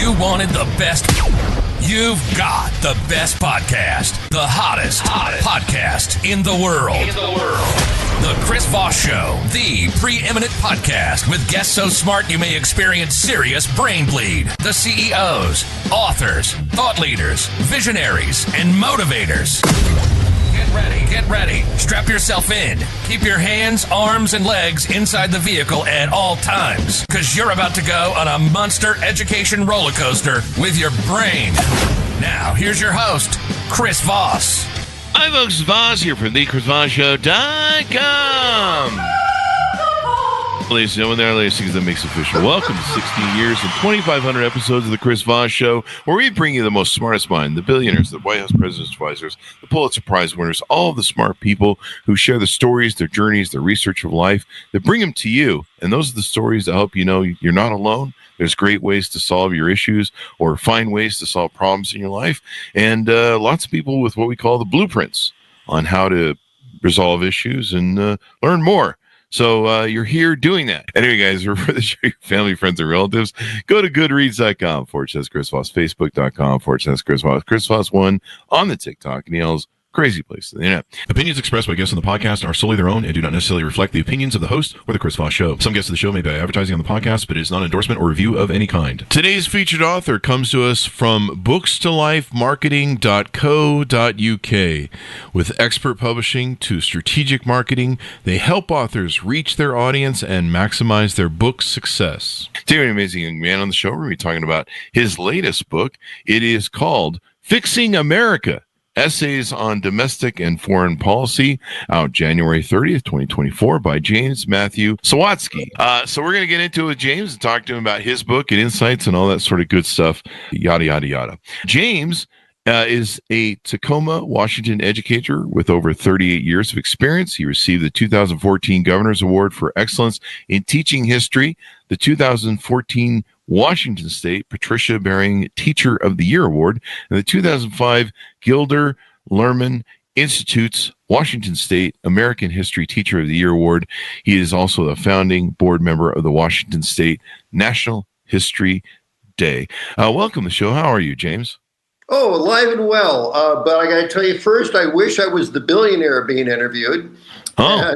you wanted the best, you've got the best podcast. The hottest podcast in the world. The Chris Voss Show, the preeminent podcast with guests so smart you may experience serious brain bleed. The CEOs, authors, thought leaders, visionaries, and motivators. Get ready. Strap yourself in. Keep your hands, arms, and legs inside the vehicle at all times, because you're about to go on a monster education roller coaster with your brain. Now, here's your host, Chris Voss. Hi, folks. Voss here from thechrisvossshow.com. Ladies and gentlemen, there are things that makes official. Welcome to 16 years and 2,500 episodes of the Chris Voss Show, where we bring you the most smartest mind, the billionaires, the White House president's advisors, the Pulitzer Prize winners, all of the smart people who share the stories, their journeys, their research of life, that bring them to you. And those are the stories that help you know you're not alone. There's great ways to solve your issues or find ways to solve problems in your life. And lots of people with what we call the blueprints on how to resolve issues and learn more. So you're here doing that. Anyway, guys, refer to your family, friends, and relatives. Go to goodreads.com/Chris Voss, Facebook.com/Chris Voss, Chris Voss 1 on the TikTok, and yells crazy place. Yeah. Opinions expressed by guests on the podcast are solely their own and do not necessarily reflect the opinions of the host or the Chris Voss Show. Some guests of the show may be advertising on the podcast, but it is not an endorsement or review of any kind. Today's featured author comes to us from bookstolifemarketing.co.uk. With expert publishing to strategic marketing, they help authors reach their audience and maximize their book success. Today, an amazing young man on the show. We're going to be talking about his latest book. It is called Fixing America: Essays on Domestic and Foreign Policy, out January 30th, 2024, by James Matthew Sawatzki. So we're going to get into it with James and talk to him about his book and insights and all that sort of good stuff, yada, yada, yada. James is a Tacoma, Washington educator with over 38 years of experience. He received the 2014 Governor's Award for Excellence in Teaching History, the 2014 Washington State Patricia Bering Teacher of the Year Award, and the 2005 Gilder Lehrman Institute's Washington State American History Teacher of the Year Award. He is also a founding board member of the Washington State National History Day. Welcome to the show. How are you, James? Oh, alive and well. But I got to tell you first, I wish I was the billionaire being interviewed. Oh.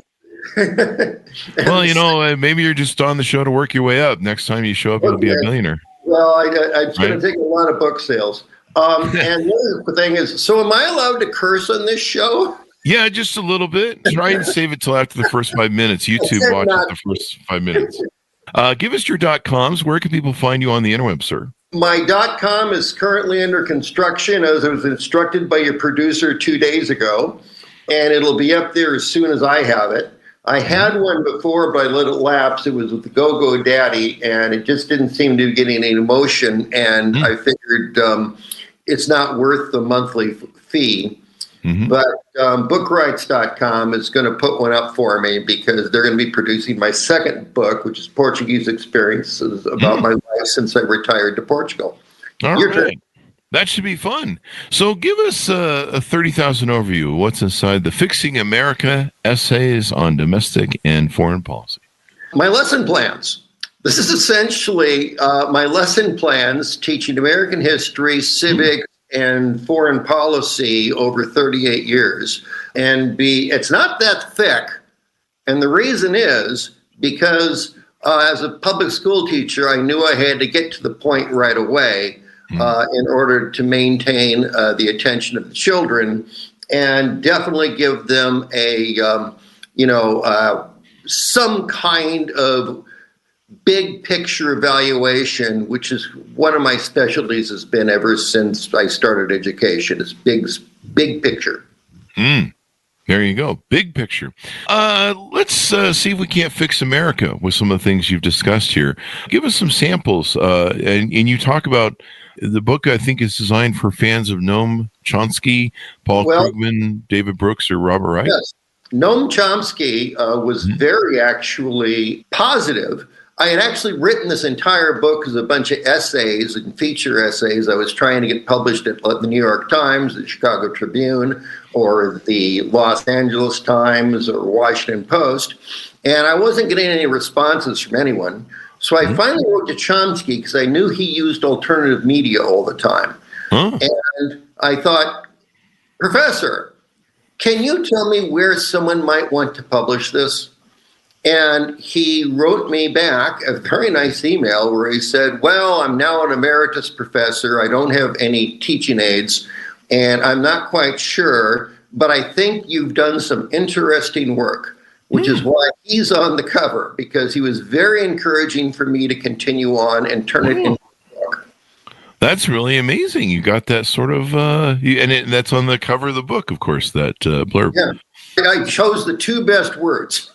Well, you know, maybe you're just on the show to work your way up. Next time you show up, you'll be a millionaire. Well, it's going to take a lot of book sales. And the other thing is, so am I allowed to curse on this show? Yeah, just a little bit. Try and save it till after the first 5 minutes. YouTube watch the first 5 minutes. Give us your .coms. Where can people find you on the interweb, sir? My .com is currently under construction, as I was instructed by your producer 2 days ago, and it'll be up there as soon as I have it. I had one before, but I let it lapse. It was with the Go-Go Daddy, and it just didn't seem to be getting any motion, and I figured it's not worth the monthly fee. But bookrights.com is going to put one up for me because they're going to be producing my second book, which is Portuguese Experiences, about my life since I retired to Portugal. All right. That should be fun. So give us a 30,000 overview of what's inside the Fixing America: Essays on Domestic and Foreign Policy. My lesson plans. This is essentially my lesson plans teaching American history, civics, and foreign policy over 38 years. And it's not that thick. And the reason is because as a public school teacher, I knew I had to get to the point right away in order to maintain the attention of the children and definitely give them a, some kind of big picture evaluation, which is one of my specialties has been ever since I started education. It's big picture. There you go. Big picture. Let's see if we can't fix America with some of the things you've discussed here. Give us some samples. And you talk about the book, I think, is designed for fans of Noam Chomsky, Paul Krugman, David Brooks, or Robert Reich. Yes. Noam Chomsky was very actually positive. I had actually written this entire book as a bunch of essays and feature essays. I was trying to get published at the New York Times, the Chicago Tribune, or the Los Angeles Times or Washington Post. And I wasn't getting any responses from anyone. So I finally wrote to Chomsky because I knew he used alternative media all the time. Huh. And I thought, Professor, can you tell me where someone might want to publish this? And he wrote me back a very nice email where he said, well, I'm now an emeritus professor. I don't have any teaching aides, and I'm not quite sure, but I think you've done some interesting work, which is why he's on the cover, because he was very encouraging for me to continue on and turn it into a book. That's really amazing. You got that sort of, that's on the cover of the book, of course, that blurb. Yeah, I chose the two best words.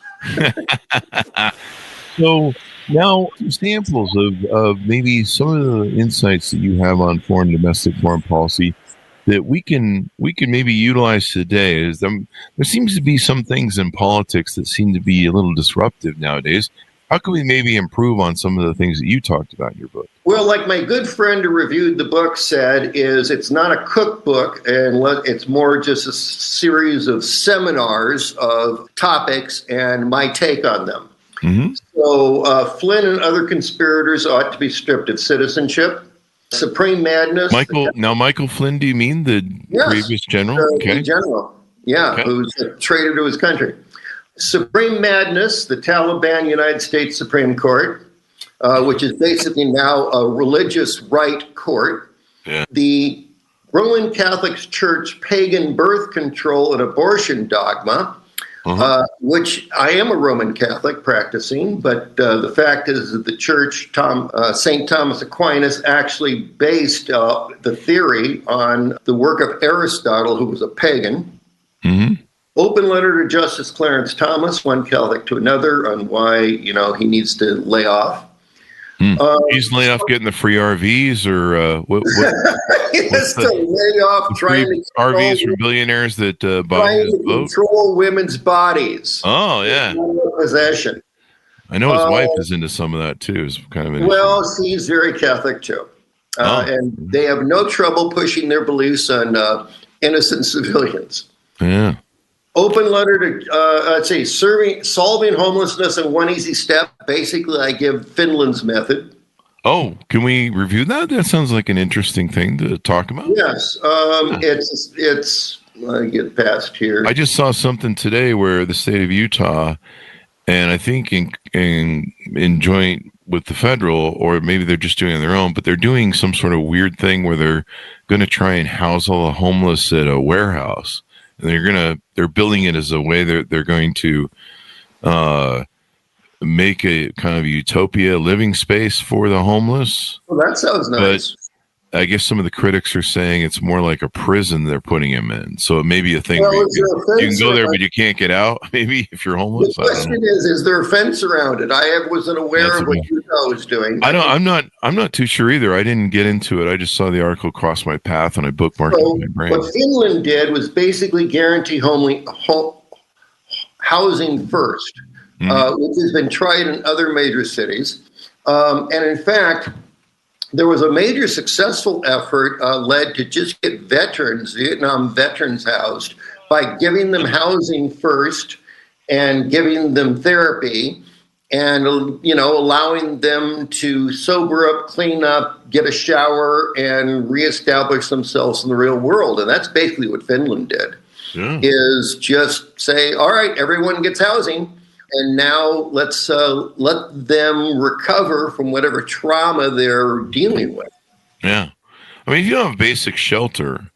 So now samples of maybe some of the insights that you have on domestic foreign policy that we can maybe utilize today. Is there seems to be some things in politics that seem to be a little disruptive nowadays. How can we maybe improve on some of the things that you talked about in your book? Well, like my good friend who reviewed the book said, it's not a cookbook, and it's more just a series of seminars of topics and my take on them. Mm-hmm. So Flynn and other conspirators ought to be stripped of citizenship. Supreme Madness. Michael Flynn, do you mean the previous general? The general, who's a traitor to his country. Supreme Madness, the Taliban United States Supreme Court, which is basically now a religious right court. Yeah. The Roman Catholic Church pagan birth control and abortion dogma, which I am a Roman Catholic practicing, but the fact is that the church, St. Thomas Aquinas, actually based the theory on the work of Aristotle, who was a pagan. Mm-hmm. Open letter to Justice Clarence Thomas, one Catholic to another, on why he needs to lay off. He's lay off getting the free RVs, or what? He has to lay off trying to RVs for billionaires that buy his boat. Control women's bodies. Oh yeah, possession. I know his wife is into some of that too. It's kind of interesting. Well, she's very Catholic too, and they have no trouble pushing their beliefs on innocent civilians. Yeah. Open letter to, solving homelessness in one easy step. Basically, I give Finland's method. Oh, can we review that? That sounds like an interesting thing to talk about. Yes. It's let me get past here. I just saw something today where the state of Utah, and I think in joint with the federal, or maybe they're just doing it on their own, but they're doing some sort of weird thing where they're going to try and house all the homeless at a warehouse. And they're building it as a way they're going to make a kind of utopia living space for the homeless. Well, that sounds nice. But I guess some of the critics are saying it's more like a prison they're putting him in. So it may be a thing where you can go there, but you can't get out. Maybe if you're homeless. The question is there a fence around it? I wasn't aware of what Utah was doing. I'm not too sure either. I didn't get into it. I just saw the article cross my path and I bookmarked it in my brain. What Finland did was basically guarantee housing first, which has been tried in other major cities. And in fact, there was a major successful effort led to just get Vietnam veterans housed by giving them housing first and giving them therapy and, allowing them to sober up, clean up, get a shower, and reestablish themselves in the real world. And that's basically what Finland did, is just say, all right, everyone gets housing. And now let's let them recover from whatever trauma they're dealing with. Yeah. I mean, if you don't have basic shelter,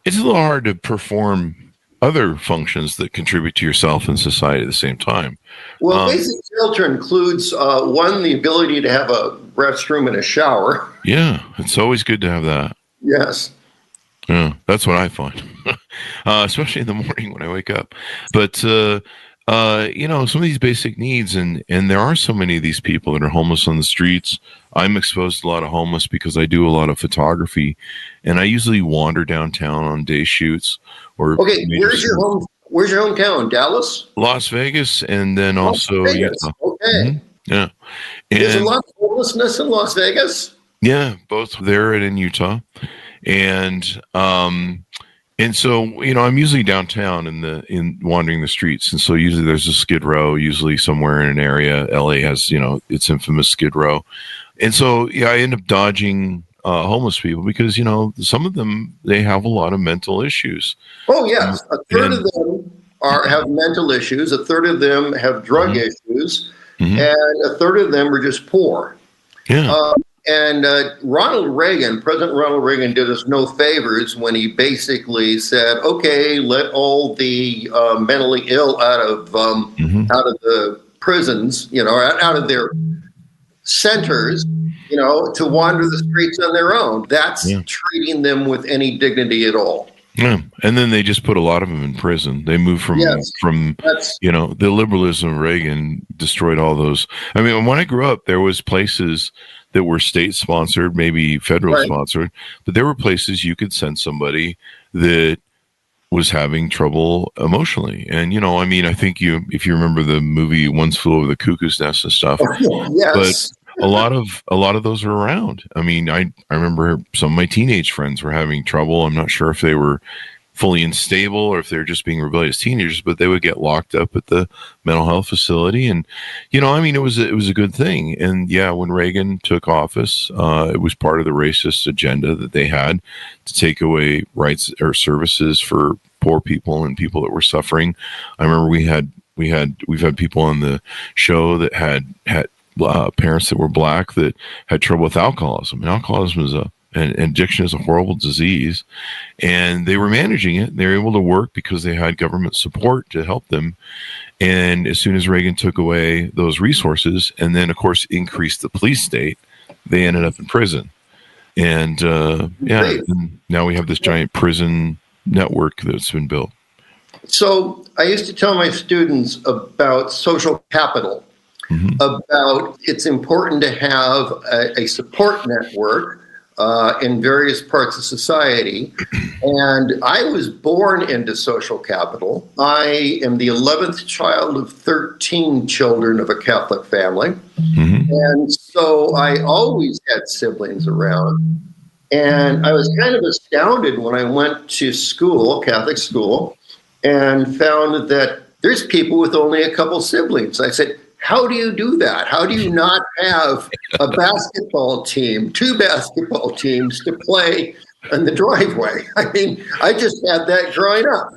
it's a little hard to perform other functions that contribute to yourself and society at the same time. Well, basic shelter includes, one, the ability to have a restroom and a shower. Yeah, it's always good to have that. Yes. Yeah, that's what I find, especially in the morning when I wake up. But some of these basic needs, and there are so many of these people that are homeless on the streets. I'm exposed to a lot of homeless because I do a lot of photography, and I usually wander downtown on day shoots. Okay, where's your hometown? Dallas? Las Vegas, and then also Utah. Okay. Mm-hmm. Yeah. And there's a lot of homelessness in Las Vegas? Yeah, both there and in Utah. And And so, I'm usually downtown in wandering the streets. And so usually there's a Skid Row, usually somewhere in an area. LA has, its infamous Skid Row. And so, yeah, I end up dodging homeless people because, some of them, they have a lot of mental issues. Oh, yes. A third of them have mental issues. A third of them have drug issues. Mm-hmm. And a third of them are just poor. Yeah. And President Ronald Reagan did us no favors when he basically said, okay, let all the mentally ill out of the prisons, out of their centers, to wander the streets on their own. That's treating them with any dignity at all. Yeah, and then they just put a lot of them in prison. They moved from the liberalism of Reagan destroyed all those. I mean, when I grew up, there was places that were state sponsored, maybe federal sponsored, but there were places you could send somebody that was having trouble emotionally. And I think if you remember the movie Once Flew Over the Cuckoo's Nest and stuff, yes. But a lot of those are around. I mean, I remember some of my teenage friends were having trouble. I'm not sure if they were fully unstable or if they're just being rebellious teenagers, but they would get locked up at the mental health facility. And, it was a good thing. And yeah, when Reagan took office, it was part of the racist agenda that they had to take away rights or services for poor people and people that were suffering. I remember we've had people on the show that had parents that were Black that had trouble with alcoholism. And alcoholism is and addiction is a horrible disease, and they were managing it. They were able to work because they had government support to help them. And as soon as Reagan took away those resources and then, of course, increased the police state, they ended up in prison. And and now we have this giant prison network that's been built. So I used to tell my students about social capital, about it's important to have a support network in various parts of society. And I was born into social capital. I am the 11th child of 13 children of a Catholic family. And so I always had siblings around. And I was kind of astounded when I went to school, Catholic school, and found that there's people with only a couple siblings. I said, how do you do that? How do you not have a basketball team, 2 basketball teams to play in the driveway? I mean, I just had that growing up.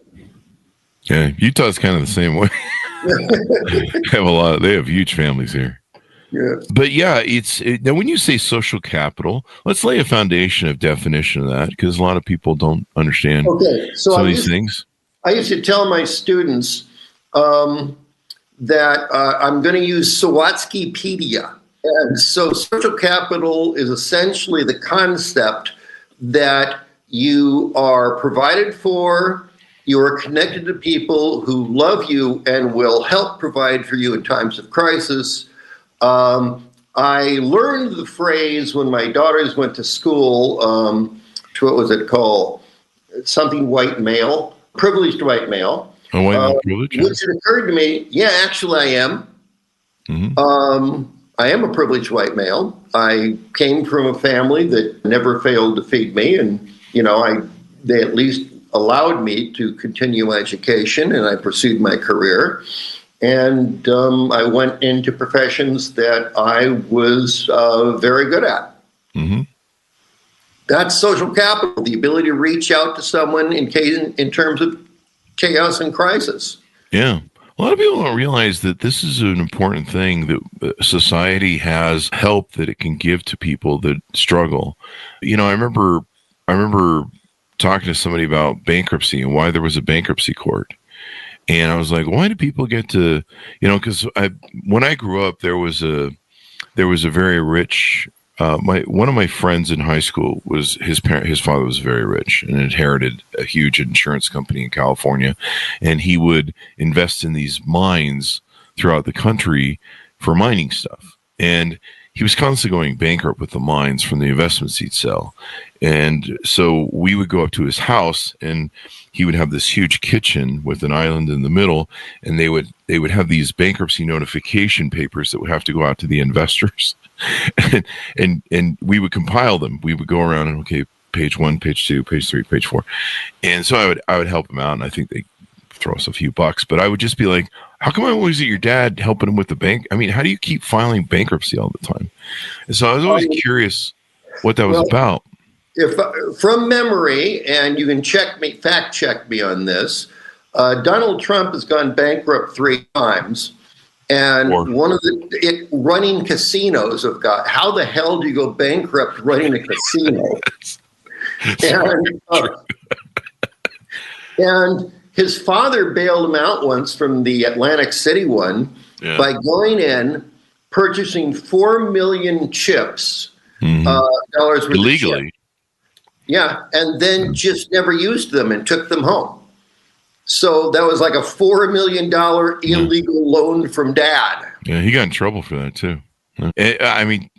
Yeah, Utah's kind of the same way. They have huge families here. Yeah. But yeah, now when you say social capital, let's lay a foundation of definition of that, because a lot of people don't understand some of these things. I used to tell my students that I'm going to use Sawatzkipedia. And so social capital is essentially the concept that you are provided for, you are connected to people who love you and will help provide for you in times of crisis. I learned the phrase when my daughters went to school, to what was it called? Something white male, privileged white male. Oh, white male privilege? Which it occurred to me, actually I am. I am a privileged white male. I came from a family that never failed to feed me, and they at least allowed me to continue my education, and I pursued my career. And I went into professions that I was very good at. That's social capital, the ability to reach out to someone in terms of chaos and crisis. Yeah. A lot of people don't realize that this is an important thing, that society has help that it can give to people that struggle. I remember talking to somebody about bankruptcy and why there was a bankruptcy court. And I was like, why do people get to, because when I grew up, there was a very rich, one of my friends in high school was his father was very rich and inherited a huge insurance company in California. And he would invest in these mines throughout the country for mining stuff. And he was constantly going bankrupt with the mines from the investments he'd sell. And so we would go up to his house, and he would have this huge kitchen with an island in the middle, and they would have these bankruptcy notification papers that would have to go out to the investors. and we would compile them. We would go around and, okay, page 1, page 2, page 3, page 4. And so I would help him out, and I think they throw us a few bucks, but I would just be like, how come I'm always at your dad helping him with the bank? I mean, how do you keep filing bankruptcy all the time? And so I was always curious what that was about. If from memory, and you can fact check me on this, Donald Trump has gone bankrupt 3 times, and one of the running casinos have got. How the hell do you go bankrupt running a casino? And his father bailed him out once from the Atlantic City one by going in, purchasing 4 million chips, dollars worth illegally. Of chips. Yeah, and then just never used them and took them home. So that was like a $4 million illegal loan from dad. Yeah, he got in trouble for that too. I mean,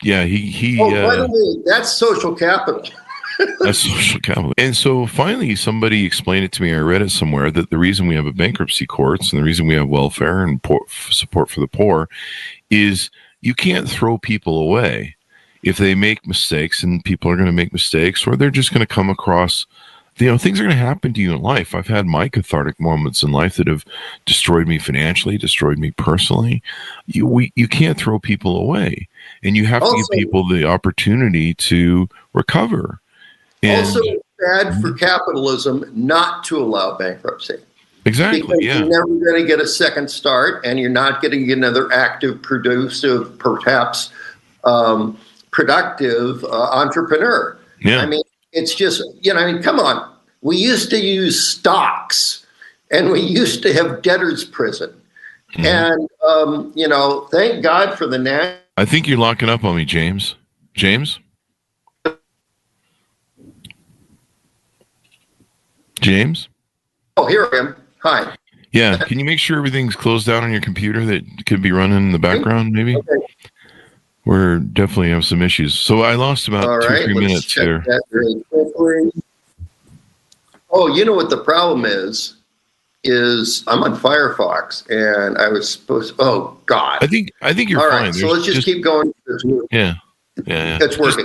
yeah, he. Oh, by the way, that's social capital. That's social capital. And so finally, somebody explained it to me. I read it somewhere that the reason we have a bankruptcy courts and the reason we have welfare and support for the poor is you can't throw people away if they make mistakes, and people are going to make mistakes, or they're just going to come across, things are going to happen to you in life. I've had my cathartic moments in life that have destroyed me financially, destroyed me personally. You can't throw people away, and you have to give people the opportunity to recover. And also, it's bad for capitalism not to allow bankruptcy. Exactly. Because yeah. You're never going to get a second start, and you're not going to get another active, producive, perhaps productive entrepreneur. Yeah. I mean, it's just, come on. We used to use stocks, and we used to have debtor's prison. And, thank God for the I think you're locking up on me, James. James? James? Oh, here I am. Hi. Yeah. Can you make sure everything's closed down on your computer that could be running in the background, maybe? Okay. We're definitely have some issues. So I lost about 2 or 3 minutes here. That really quickly. Oh, you know what the problem is I'm on Firefox, and I was supposed. Oh God! I think you're all fine. Right, so let's just keep going. Yeah. It's working.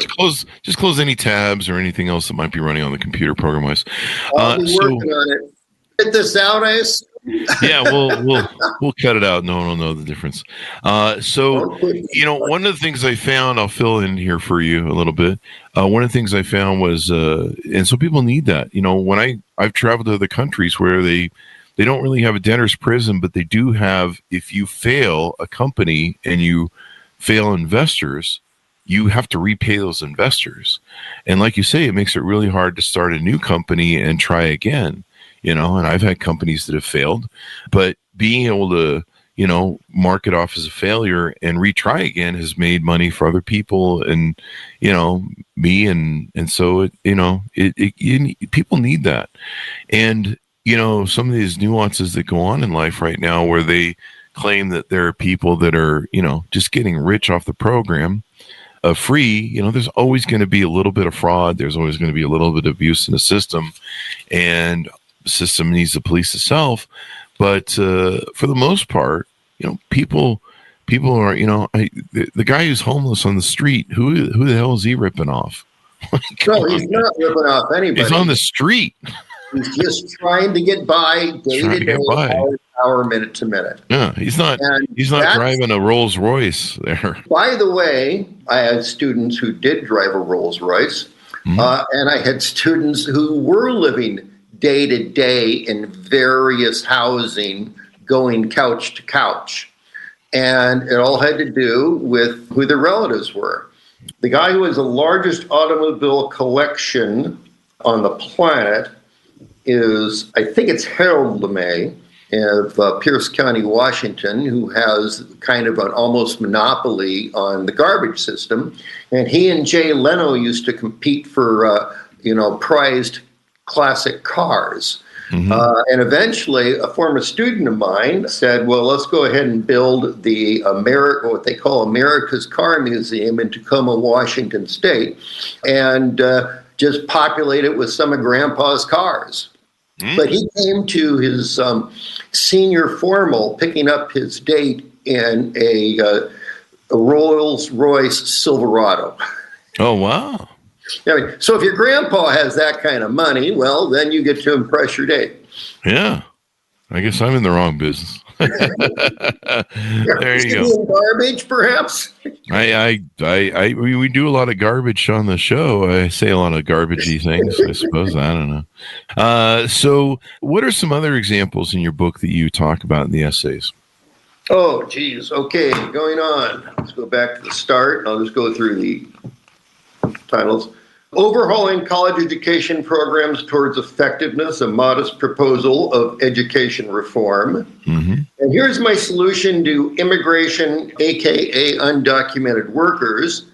Just close any tabs or anything else that might be running on the computer program-wise. I'll be working on it. Get this out, I assume. Yeah, we'll cut it out. No one will know the difference. So one of the things I found, I'll fill in here for you a little bit. One of the things I found was, and so people need that. When I've traveled to other countries where they don't really have a debtor's prison, but they do have, if you fail a company and you fail investors, you have to repay those investors. And like you say, it makes it really hard to start a new company and try again. And I've had companies that have failed, but being able to, mark it off as a failure and retry again has made money for other people and, me. And so, people need that. And, some of these nuances that go on in life right now where they claim that there are people that are, just getting rich off the program free, there's always going to be a little bit of fraud. There's always going to be a little bit of abuse in the system, and the system needs to police itself. But for the most part, people are, the guy who's homeless on the street, who the hell is he ripping off? No, he's not ripping off anybody. He's on the street. He's just trying to get by day to day, hour, minute to minute. Yeah, he's not driving a Rolls Royce there. By the way, I had students who did drive a Rolls Royce, and I had students who were living day to day in various housing, going couch to couch. And it all had to do with who their relatives were. The guy who has the largest automobile collection on the planet is, I think it's Harold LeMay of Pierce County, Washington, who has kind of an almost monopoly on the garbage system. And he and Jay Leno used to compete for, prized classic cars. And eventually a former student of mine said, well, let's go ahead and build the what they call America's Car Museum in Tacoma, Washington State, and just populate it with some of Grandpa's cars. But he came to his senior formal, picking up his date in a Rolls Royce Silverado. Oh, wow. I mean, so if your grandpa has that kind of money, well, then you get to impress your date. Yeah. I guess I'm in the wrong business. There you go. Garbage, perhaps. We do a lot of garbage on the show. I say a lot of garbagey things, I suppose. I don't know. So what are some other examples in your book that you talk about in the essays? Oh, geez. Okay, going on. Let's go back to the start. I'll just go through the titles. Overhauling college education programs towards effectiveness, a modest proposal of education reform. Mm-hmm. And here's my solution to immigration, aka undocumented workers.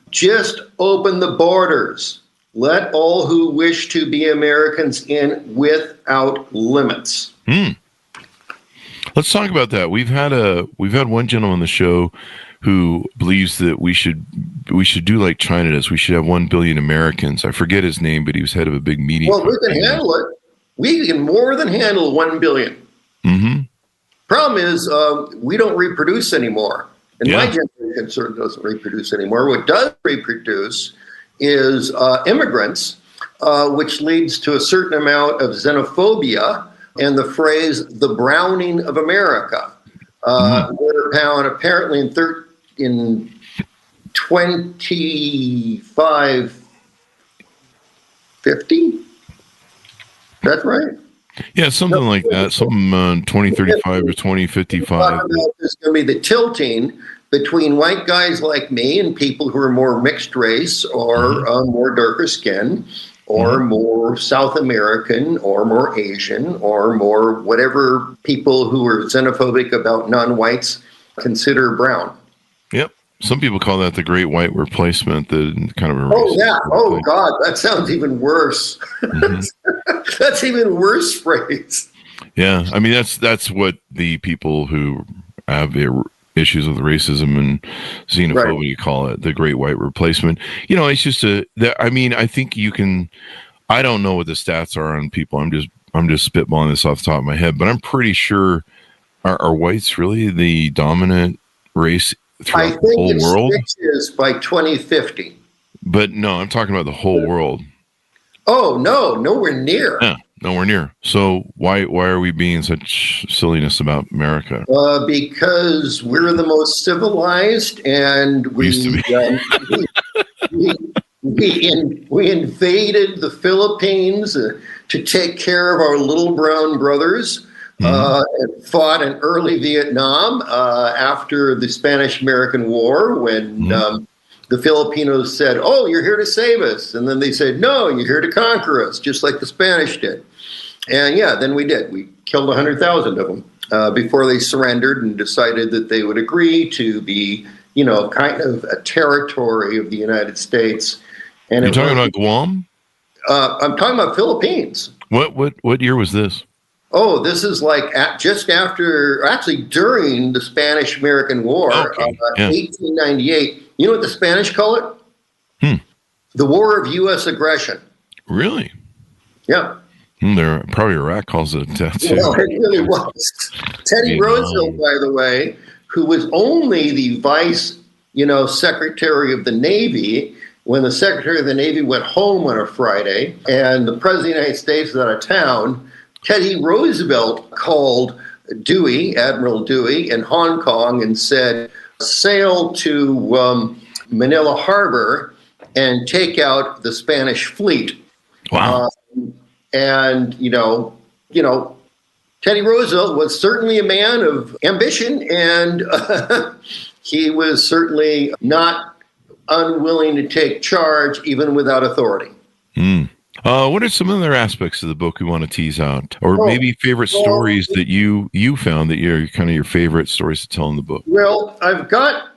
Just open the borders. Let all who wish to be Americans in without limits. Let's talk about that. We've had one gentleman on the show who believes that we should do like China does. We should have 1 billion Americans. I forget his name, but he was head of a big media. Well, we can handle it. We can more than handle 1 billion. Mm-hmm. Problem is, we don't reproduce anymore. And my generation certainly doesn't reproduce anymore. What does reproduce is immigrants, which leads to a certain amount of xenophobia and the phrase, the browning of America. Whereupon apparently in 2550, that's right. Yeah, something like that. Something 2035 or 2055. There's going to be the tilting between white guys like me and people who are more mixed race or more darker skin or more South American or more Asian or more whatever people who are xenophobic about non-whites consider brown. Yep. Some people call that the great white replacement. The kind of God, that sounds even worse. That's even worse phrase. Yeah, I mean that's what the people who have issues with racism and xenophobia call it, the great white replacement. You know, it's just I think you can. I don't know what the stats are on people. I'm just spitballing this off the top of my head, but I'm pretty sure are whites really the dominant race throughout the whole world? I think it's by 2050. But no, I'm talking about the whole world. Oh, no, nowhere near. Yeah, nowhere near. So why are we being such silliness about America? Because we're the most civilized, and we invaded the Philippines to take care of our little brown brothers. And fought in early Vietnam after the Spanish-American War when the Filipinos said, "Oh, you're here to save us." And then they said, "No, you're here to conquer us," just like the Spanish did. And then we did. We killed 100,000 of them before they surrendered and decided that they would agree to be, kind of a territory of the United States. And you're talking about Guam? I'm talking about Philippines. What year was this? Oh, this is like during the Spanish-American War, 1898. You know what the Spanish call it? The War of U.S. Aggression. Really? Yeah. There probably Iraq calls it that too. Well, it really was. Teddy Roosevelt, by the way, who was only the vice, Secretary of the Navy when the Secretary of the Navy went home on a Friday and the President of the United States was out of town. Teddy Roosevelt called Admiral Dewey in Hong Kong and said, sail to Manila Harbor and take out the Spanish fleet. Wow. Teddy Roosevelt was certainly a man of ambition, and he was certainly not unwilling to take charge even without authority. What are some other aspects of the book we want to tease out, or maybe favorite stories that you found that you're kind of your favorite stories to tell in the book? Well, I've got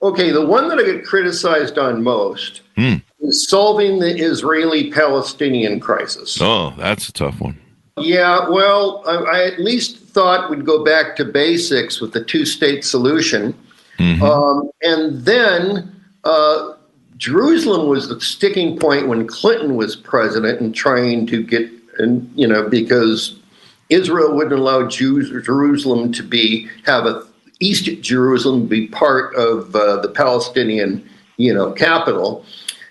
the one that I get criticized on most is solving the Israeli-Palestinian crisis. Oh, that's a tough one. Yeah, well, I at least thought we'd go back to basics with the two-state solution, and then. Jerusalem was the sticking point when Clinton was president and trying to get, because Israel wouldn't allow Jerusalem to have East Jerusalem be part of the Palestinian, capital.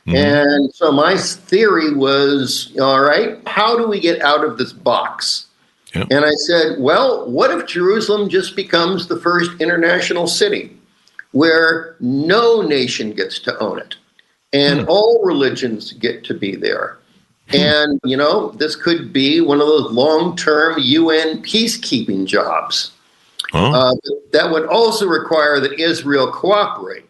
And so my theory was, all right, how do we get out of this box? Yep. And I said, well, what if Jerusalem just becomes the first international city where no nation gets to own it and all religions get to be there? And, this could be one of those long-term UN peacekeeping jobs. That would also require that Israel cooperate.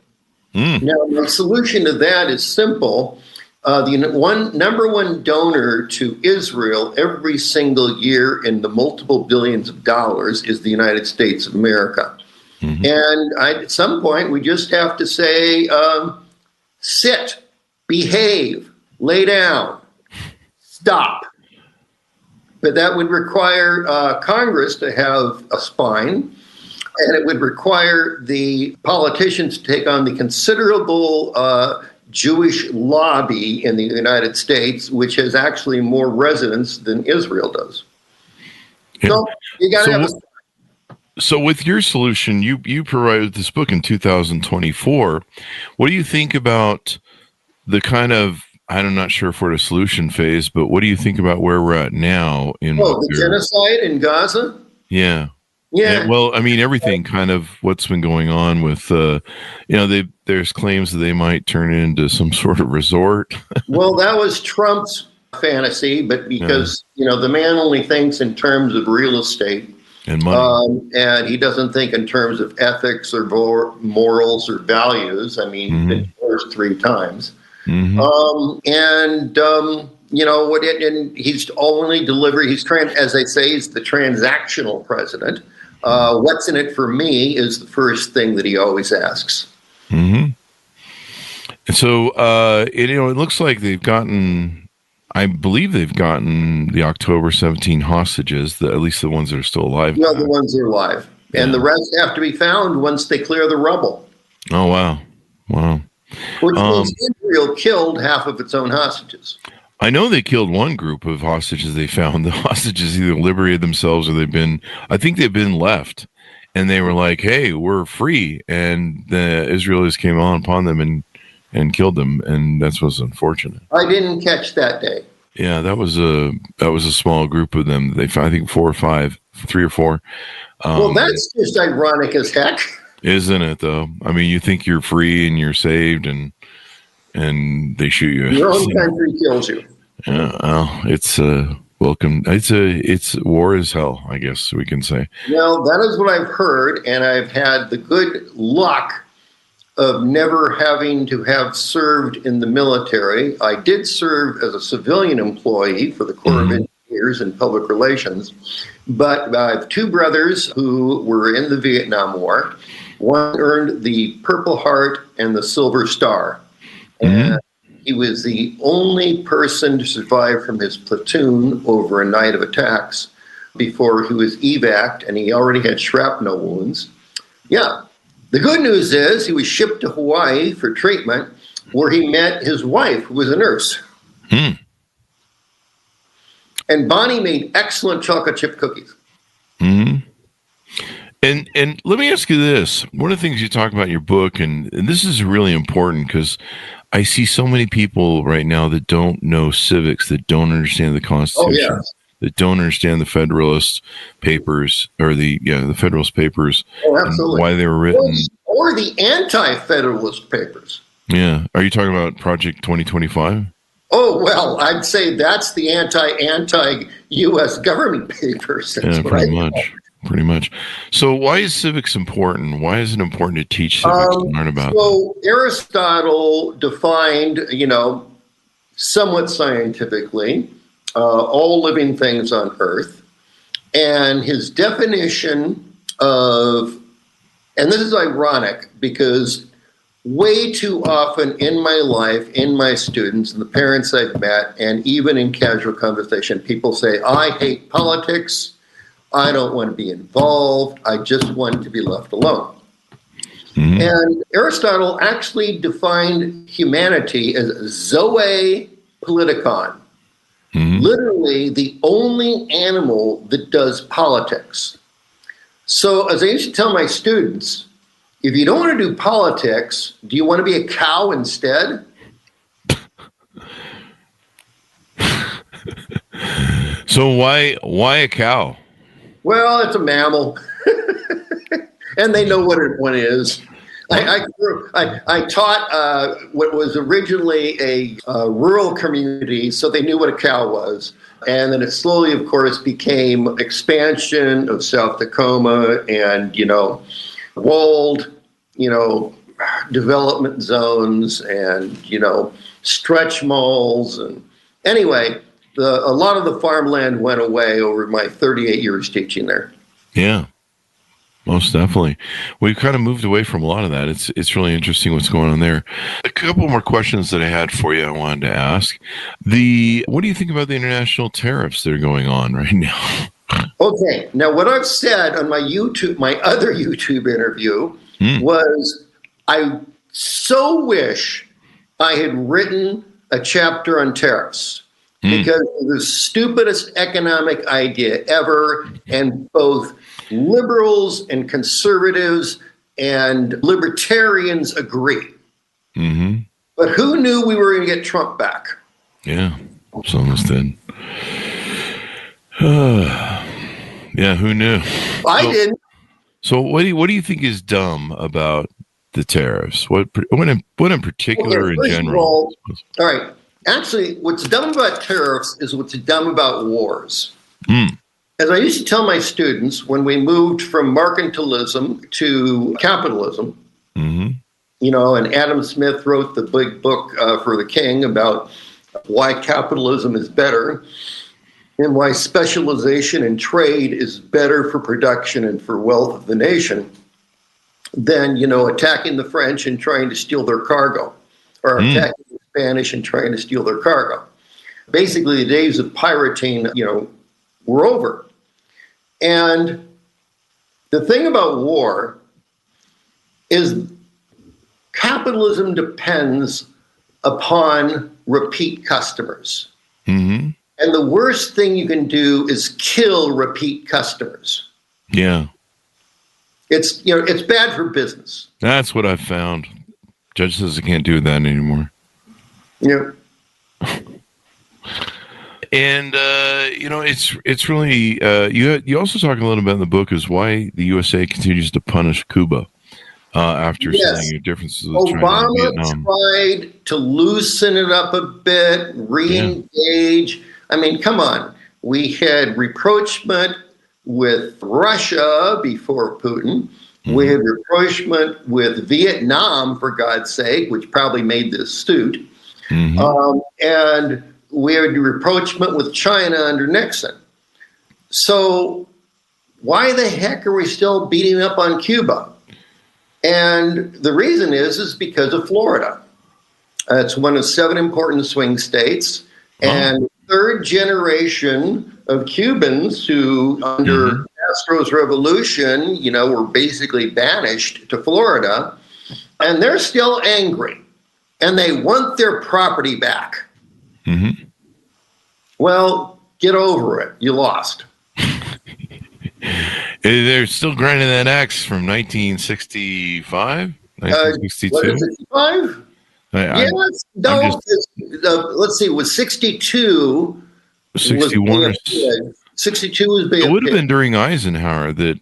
Now, my solution to that is simple. The number one donor to Israel every single year in the multiple billions of dollars is the United States of America. And at some point, we just have to say, sit, behave, lay down, stop. But that would require Congress to have a spine. And it would require the politicians to take on the considerable Jewish lobby in the United States, which has actually more residents than Israel does. Yeah. So you got to have So with your solution, you provided this book in 2024. What do you think about the kind of, I'm not sure if we're at a solution phase, but what do you think about where we're at now? the genocide in Gaza? Yeah. Yeah. Well, I mean, everything kind of what's been going on with, there's claims that they might turn it into some sort of resort. Well, that was Trump's fantasy, but because, the man only thinks in terms of real estate And money. And he doesn't think in terms of ethics or morals or values. I mean, he's been divorced 3 times. And he's only delivering, as they say, he's the transactional president. What's in it for me is the first thing that he always asks. And so, it looks like I believe they've gotten the October 17 hostages, at least the ones that are still alive. No, the ones that are alive. And the rest have to be found once they clear the rubble. Oh, wow. Which means Israel killed half of its own hostages. I know they killed one group of hostages they found. The hostages either liberated themselves or I think they've been left. And they were like, hey, we're free. And the Israelis came upon them and killed them. And that's what's unfortunate. I didn't catch that day. Yeah, that was a small group of them. They found, I think 4 or 5, 3 or 4. Well, that's just ironic as heck. Isn't it, though? I mean, you think you're free and you're saved and they shoot you. Your own country kills you. Yeah, well, it's welcome. It's war is hell, I guess we can say. Well, that is what I've heard, and I've had the good luck of never having to have served in the military. I did serve as a civilian employee for the Corps of Engineers in public relations, but I have 2 brothers who were in the Vietnam War. One earned the Purple Heart and the Silver Star. And he was the only person to survive from his platoon over a night of attacks before he was evac'd, and he already had shrapnel wounds. Yeah. The good news is he was shipped to Hawaii for treatment, where he met his wife, who was a nurse. And Bonnie made excellent chocolate chip cookies. And let me ask you this. One of the things you talk about in your book, and this is really important because I see so many people right now that don't know civics, that don't understand the Constitution, that don't understand the Federalist Papers, or the Federalist Papers, and why they were written. Or the Anti-Federalist Papers. Yeah. Are you talking about Project 2025? Oh, well, I'd say that's the anti-U.S. government papers. That's Pretty much. So why is civics important? Why is it important to teach civics and learn about it? So Aristotle defined, somewhat scientifically, all living things on Earth. And his definition of, and this is ironic because way too often in my life, in my students and the parents I've met, and even in casual conversation, people say, I hate politics. I don't want to be involved. I just want to be left alone. And Aristotle actually defined humanity as zoe politikon, literally the only animal that does politics. So as I used to tell my students, if you don't want to do politics, do you want to be a cow instead? So why a cow? Well, it's a mammal, and they know what it is. I taught what was originally a rural community, so they knew what a cow was. And then it slowly, of course, became expansion of South Tacoma and, walled, development zones and, stretch malls. And anyway, a lot of the farmland went away over my 38 years teaching there. Yeah. Most definitely. We've kind of moved away from a lot of that. It's really interesting what's going on there. A couple more questions that I had for you I wanted to ask. What do you think about the international tariffs that are going on right now? Okay. Now, what I've said on my other YouTube interview was I so wish I had written a chapter on tariffs because it's the stupidest economic idea ever, and both liberals and conservatives and libertarians agree. Mm-hmm. But who knew we were going to get Trump back? Yeah, some of us did. Yeah, who knew? I didn't. So what do you think is dumb about the tariffs? What in particular, okay, in general? All right. Actually, what's dumb about tariffs is what's dumb about wars. As I used to tell my students when we moved from mercantilism to capitalism, and Adam Smith wrote the big book for the King about why capitalism is better and why specialization in trade is better for production and for wealth of the nation than, attacking the French and trying to steal their cargo, or attacking the Spanish and trying to steal their cargo. Basically, the days of pirating, were over. And the thing about war is capitalism depends upon repeat customers. Mm-hmm. And the worst thing you can do is kill repeat customers. Yeah. It's bad for business. That's what I've found. Judge says I can't do that anymore. Yeah. And it's really you also talk a little bit in the book is why the USA continues to punish Cuba after seeing your differences with China and Vietnam. Obama tried to loosen it up a bit, re-engage. Yeah. I mean, come on. We had rapprochement with Russia before Putin. Mm-hmm. We had rapprochement with Vietnam, for God's sake, which probably made this suit. Mm-hmm. And we had rapprochement with China under Nixon. So why the heck are we still beating up on Cuba? And the reason is because of Florida. It's one of 7 important swing states. And third generation of Cubans who, under Castro's revolution, were basically banished to Florida. And they're still angry. And they want their property back. Mm-hmm. Well, get over it. You lost. They're still grinding that axe from 1965, 1962. 1965? Yes. No. Let's see. It was 62. 61. 62 was big. It would have been during Eisenhower that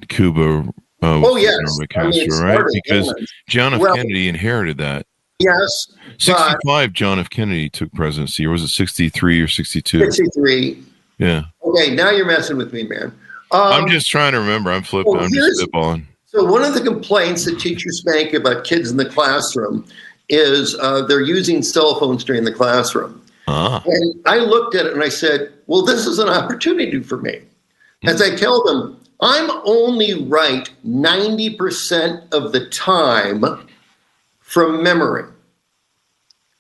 Cuba was Castro, right? Because John F. Kennedy inherited that. Yes. 65, John F. Kennedy took presidency, or was it 63 or 62? 63. Yeah. Okay, now you're messing with me, man. I'm just trying to remember. I'm flipping. I'm just spitballing. So one of the complaints that teachers make about kids in the classroom is they're using cell phones during the classroom. And I looked at it and I said, well, this is an opportunity for me. As I tell them, I'm only right 90% of the time from memory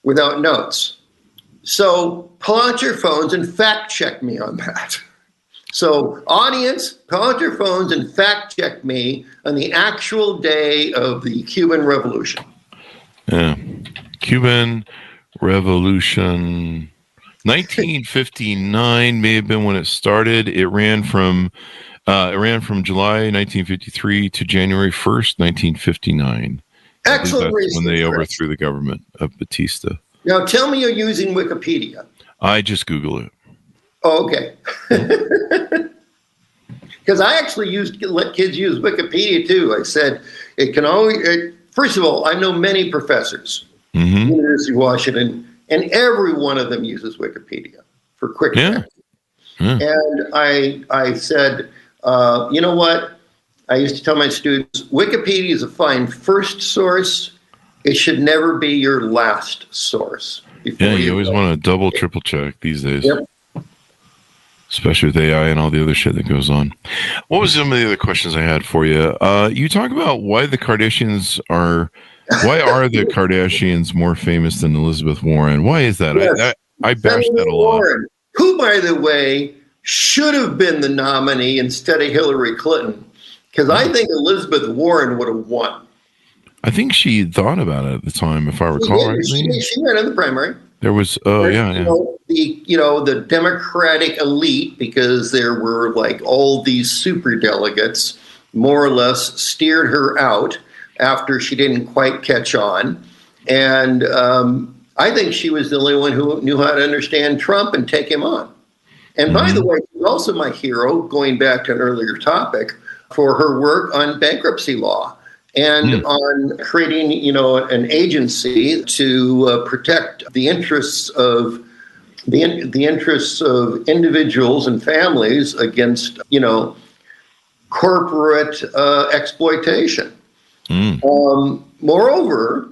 without notes. So pull out your phones and fact check me on that. So audience, pull out your phones and fact check me on the actual day of the Cuban Revolution. Yeah. Cuban Revolution. 1959 may have been when it started. It ran from July 1953 to January 1st, 1959. Excellent reason. When they overthrew the government of Batista. Now tell me you're using Wikipedia. I just Google it. Oh, okay. Because I actually let kids use Wikipedia too. I said it can always. First of all, I know many professors, University of Washington, and every one of them uses Wikipedia for quick text. And I said, you know what? I used to tell my students, Wikipedia is a fine first source. It should never be your last source. Yeah, you always want to double, triple check these days. Yep. Especially with AI and all the other shit that goes on. What was some of the other questions I had for you? You talk about why are the Kardashians more famous than Elizabeth Warren? Why is that? Yes. I bash that a lot. Warren, who, by the way, should have been the nominee instead of Hillary Clinton, because I think Elizabeth Warren would have won. I think she thought about it at the time, if I recall rightly. She ran in the primary. There was, the Democratic elite, because there were like all these super delegates, more or less steered her out after she didn't quite catch on. And I think she was the only one who knew how to understand Trump and take him on. And by the way, she's also my hero, going back to an earlier topic, for her work on bankruptcy law and on creating, an agency to protect the interests of the interests of individuals and families against, corporate exploitation. Moreover,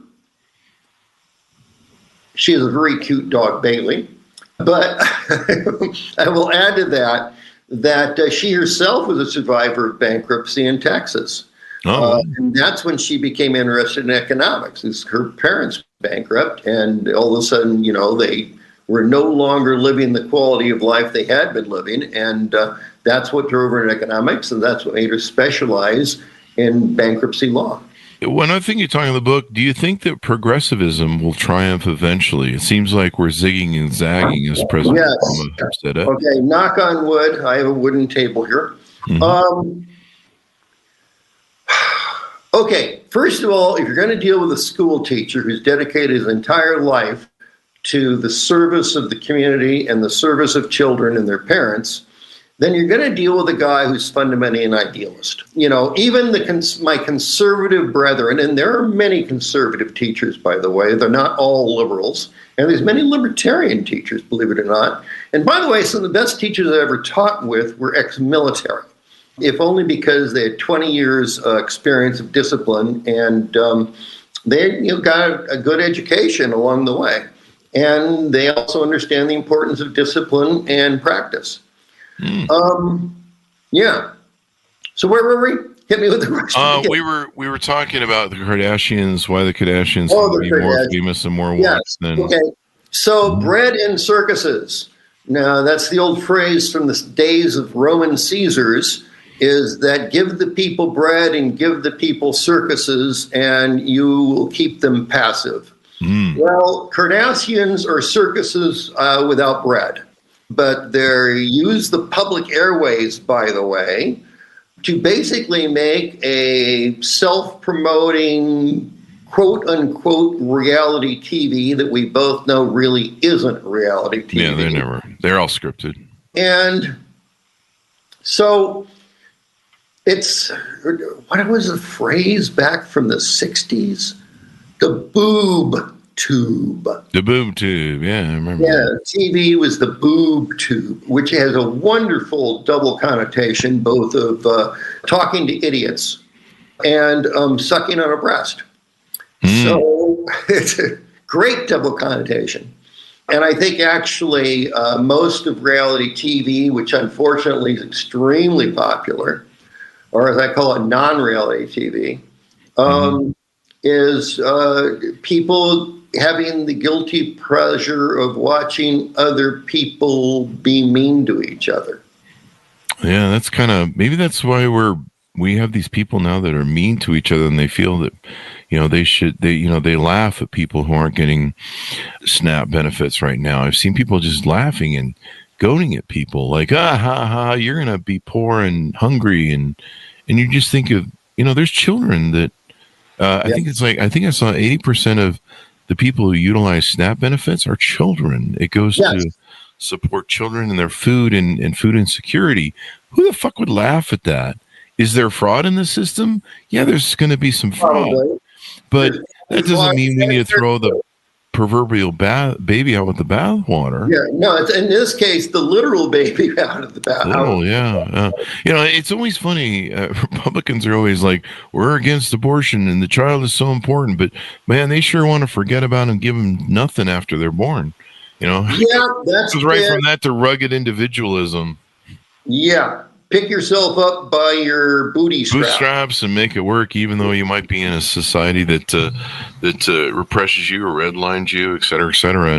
she has a very cute dog, Bailey. But I will add to that she herself was a survivor of bankruptcy in Texas. And that's when she became interested in economics. Her parents were bankrupt, and all of a sudden, they were no longer living the quality of life they had been living. And that's what drove her in economics, and that's what made her specialize in bankruptcy law. One other thing you talk in the book, do you think that progressivism will triumph eventually? It seems like we're zigging and zagging, as President Obama said it. Okay, knock on wood. I have a wooden table here. Okay, first of all, if you're going to deal with a school teacher who's dedicated his entire life to the service of the community and the service of children and their parents, then you're going to deal with a guy who's fundamentally an idealist. Even my conservative brethren, and there are many conservative teachers, by the way, they're not all liberals, and there's many libertarian teachers, believe it or not. And by the way, some of the best teachers I ever taught with were ex-military, if only because they had 20 years experience of discipline, and they got a good education along the way. And they also understand the importance of discipline and practice. Yeah. So where were we? Hit me with the question. We were talking about the Kardashians, why the Kardashians would be more famous and more watched than. Okay. So bread in circuses. Now that's the old phrase from the days of Roman Caesars, is that give the people bread and give the people circuses and you will keep them passive. Well, Kardashians are circuses without bread. But they use the public airways, by the way, to basically make a self-promoting, quote-unquote, reality TV that we both know really isn't reality TV. Yeah, they're all scripted. And so it's, what was the phrase back from the 60s? The boob tube. The boob tube, yeah, I remember. Yeah, TV was the boob tube, which has a wonderful double connotation, both of talking to idiots and sucking on a breast. So it's a great double connotation. And I think actually most of reality TV, which unfortunately is extremely popular, or as I call it, non-reality TV, is people having the guilty pleasure of watching other people be mean to each other. Yeah, that's maybe that's why we have these people now that are mean to each other, and they feel that they laugh at people who aren't getting SNAP benefits right now. I've seen people just laughing and goading at people like, you're gonna be poor and hungry, and you just think of, there's children that I think I saw 80% of the people who utilize SNAP benefits are children. It goes to support children and their food and food insecurity. Who the fuck would laugh at that? Is there fraud in the system? Yeah, there's going to be some fraud. Probably. But that doesn't mean we need to throw the proverbial baby out with the bathwater. Yeah, no, it's in this case the literal baby out of the bath. Oh, yeah. It's always funny. Republicans are always like, we're against abortion and the child is so important. But, man, they sure want to forget about and give them nothing after they're born. Yeah, that's right from that to rugged individualism. Yeah. Pick yourself up by your bootstraps and make it work, even though you might be in a society that represses you or redlines you, et cetera,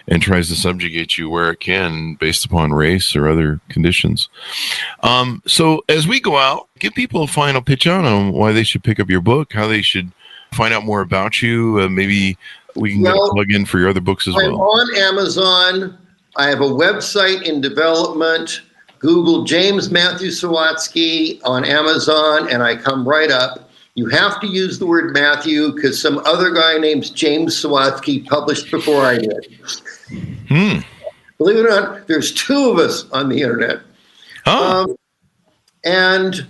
and tries to subjugate you where it can based upon race or other conditions. So as we go out, give people a final pitch on why they should pick up your book, how they should find out more about you. Maybe we can get a plug in for your other books as well. I'm on Amazon. I have a website in development. Google James Matthew Sawatzki on Amazon, and I come right up. You have to use the word Matthew because some other guy named James Sawatzki published before I did. Believe it or not, there's two of us on the internet. And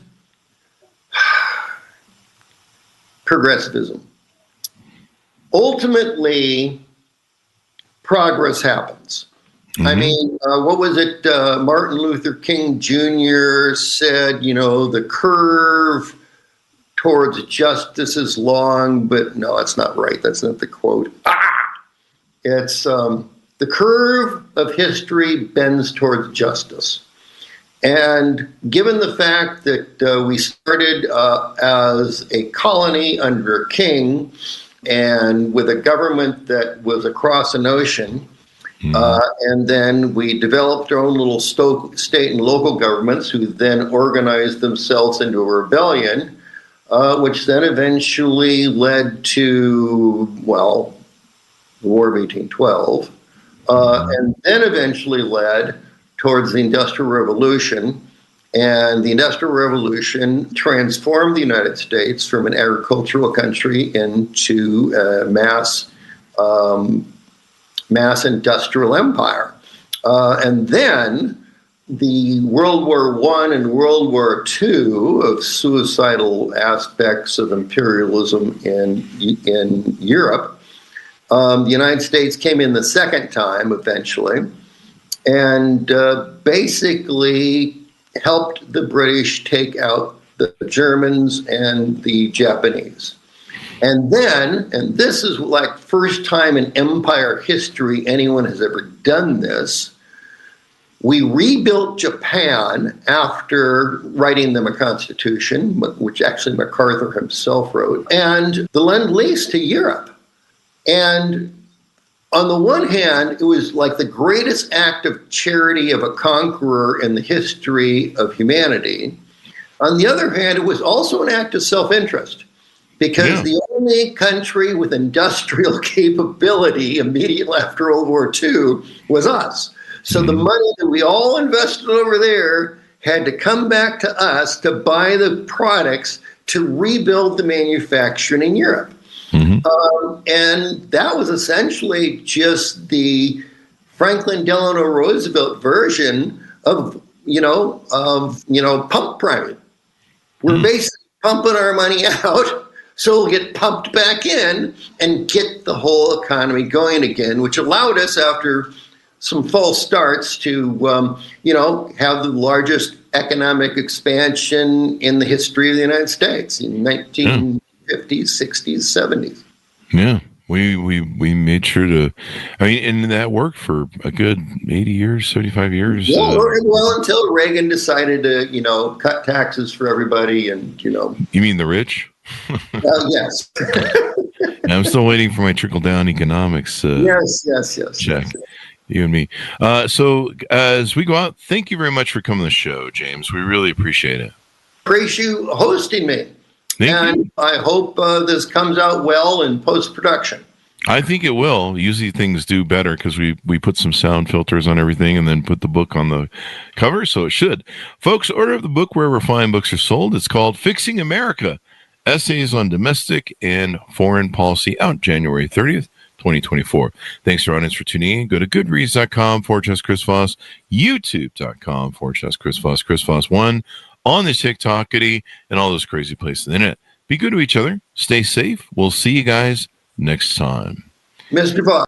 progressivism. Ultimately, progress happens. I mean, what was it? Martin Luther King Jr. said, the curve towards justice is long, but no, that's not right. That's not the quote. It's the curve of history bends towards justice. And given the fact that we started as a colony under a king and with a government that was across an ocean, and then we developed our own little state and local governments who then organized themselves into a rebellion, which then eventually led to, the War of 1812, and then eventually led towards the Industrial Revolution. And the Industrial Revolution transformed the United States from an agricultural country into a mass industrial empire. And then the World War I and World War II of suicidal aspects of imperialism in Europe, the United States came in the second time eventually and basically helped the British take out the Germans and the Japanese. And then, and this is like first time in empire history anyone has ever done this, we rebuilt Japan after writing them a constitution, which actually MacArthur himself wrote, and the Lend-Lease to Europe. And on the one hand, it was like the greatest act of charity of a conqueror in the history of humanity. On the other hand, it was also an act of self-interest. Because the only country with industrial capability immediately after World War II was us. So the money that we all invested over there had to come back to us to buy the products to rebuild the manufacturing in Europe. And that was essentially just the Franklin Delano Roosevelt version of, pump priming. We're basically pumping our money out. So we'll get pumped back in and get the whole economy going again, which allowed us, after some false starts, to, have the largest economic expansion in the history of the United States in 1950s, 60s, 70s. Yeah, we made sure to, and that worked for a good 80 years, 75 years. Well, until Reagan decided to, cut taxes for everybody and, You mean the rich? Yes. I'm still waiting for my trickle-down economics yes. check. You and me. So as we go out, thank you very much for coming to the show, James. We really appreciate it. Appreciate you hosting me. Thank you. I hope this comes out well in post-production. I think it will. Usually things do better because we put some sound filters on everything and then put the book on the cover, so it should. Folks, order the book wherever fine books are sold. It's called Fixing America: Essays on Domestic and Foreign Policy, out January 30th, 2024. Thanks to our audience for tuning in. Go to goodreads.com/Chris Voss, youtube.com/Chris Voss, Chris Voss1 on the TikTokity and all those crazy places in the internet. Be good to each other. Stay safe. We'll see you guys next time. Mr. Voss.